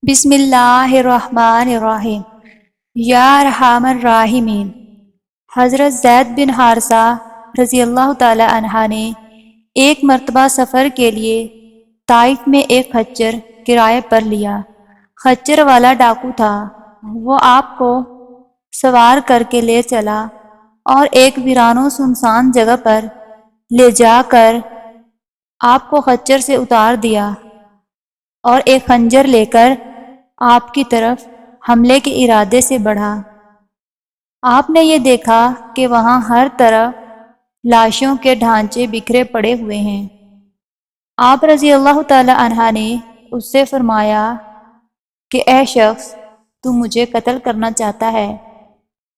بسم اللہ الرحمن الرحیم۔ یا ارحم الراحمین۔ حضرت زید بن حارثہ رضی اللہ تعالی عنہ نے ایک مرتبہ سفر کے لیے طائف میں ایک خچر کرائے پر لیا۔ خچر والا ڈاکو تھا۔ وہ آپ کو سوار کر کے لے چلا اور ایک ویران و سنسان جگہ پر لے جا کر آپ کو خچر سے اتار دیا اور ایک خنجر لے کر آپ کی طرف حملے کے ارادے سے بڑھا۔ آپ نے یہ دیکھا کہ وہاں ہر طرف لاشوں کے ڈھانچے بکھرے پڑے ہوئے ہیں۔ آپ رضی اللہ تعالی عنہ نے اس سے فرمایا کہ اے شخص، تو مجھے قتل کرنا چاہتا ہے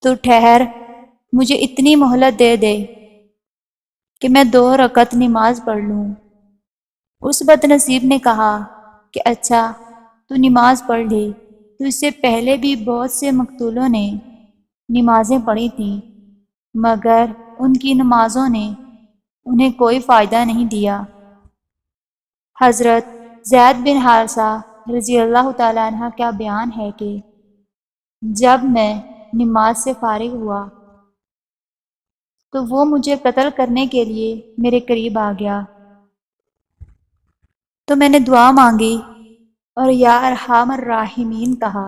تو ٹھہر، مجھے اتنی مہلت دے دے کہ میں 2 رکعت نماز پڑھ لوں۔ اس بد نصیب نے کہا کہ اچھا، تو نماز پڑھ لی، تو اس سے پہلے بھی بہت سے مقتولوں نے نمازیں پڑھی تھیں، مگر ان کی نمازوں نے انہیں کوئی فائدہ نہیں دیا۔ حضرت زید بن حارثہ رضی اللہ تعالیٰ عنہ کا بیان ہے کہ جب میں نماز سے فارغ ہوا تو وہ مجھے قتل کرنے کے لیے میرے قریب آ گیا، تو میں نے دعا مانگی اور یا ارحم الراحمین کہا۔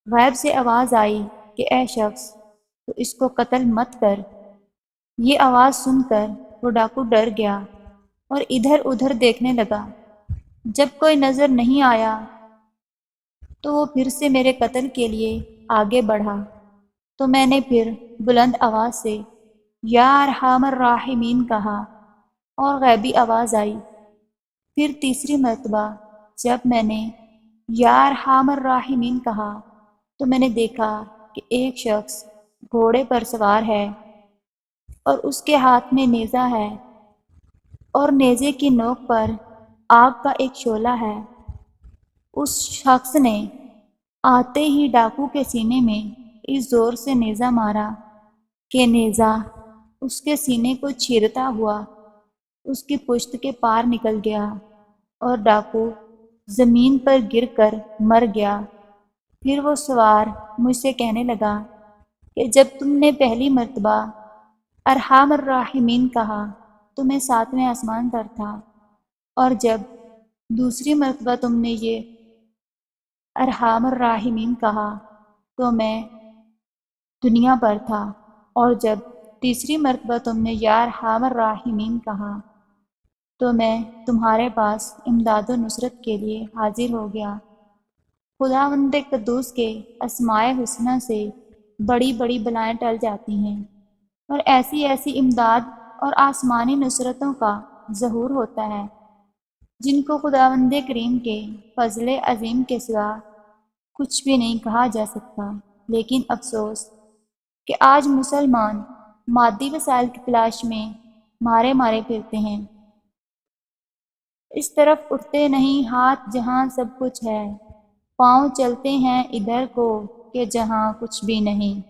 غیب سے آواز آئی کہ اے شخص، تو اس کو قتل مت کر۔ یہ آواز سن کر وہ ڈاکو ڈر گیا اور ادھر ادھر دیکھنے لگا۔ جب کوئی نظر نہیں آیا تو وہ پھر سے میرے قتل کے لیے آگے بڑھا، تو میں نے پھر بلند آواز سے یا ارحم الراحمین کہا اور غیبی آواز آئی۔ پھر تیسری مرتبہ جب میں نے یا ارحم الراحمین کہا تو میں نے دیکھا کہ ایک شخص گھوڑے پر سوار ہے اور اس کے ہاتھ میں نیزہ ہے اور نیزے کی نوک پر آگ کا ایک شعلہ ہے۔ اس شخص نے آتے ہی ڈاکو کے سینے میں اس زور سے نیزہ مارا کہ نیزہ اس کے سینے کو چیرتا ہوا اس کی پشت کے پار نکل گیا اور ڈاکو زمین پر گر کر مر گیا۔ پھر وہ سوار مجھ سے کہنے لگا کہ جب تم نے پہلی مرتبہ ارحم الراحمین کہا تو میں 7ویں آسمان پر تھا، اور جب دوسری مرتبہ تم نے یہ ارحم الراحمین کہا تو میں دنیا پر تھا، اور جب تیسری مرتبہ تم نے یا ارحم الراحمین کہا تو میں تمہارے پاس امداد و نصرت کے لیے حاضر ہو گیا۔ خداوند قدوس کے اسماء حسنی سے بڑی بڑی بلائیں ٹل جاتی ہیں اور ایسی ایسی امداد اور آسمانی نصرتوں کا ظہور ہوتا ہے جن کو خداوند کریم کے فضل عظیم کے سوا کچھ بھی نہیں کہا جا سکتا۔ لیکن افسوس کہ آج مسلمان مادی وسائل کی تلاش میں مارے مارے پھرتے ہیں۔ اس طرف اٹھتے نہیں ہاتھ جہاں سب کچھ ہے، پاؤں چلتے ہیں ادھر کو کہ جہاں کچھ بھی نہیں۔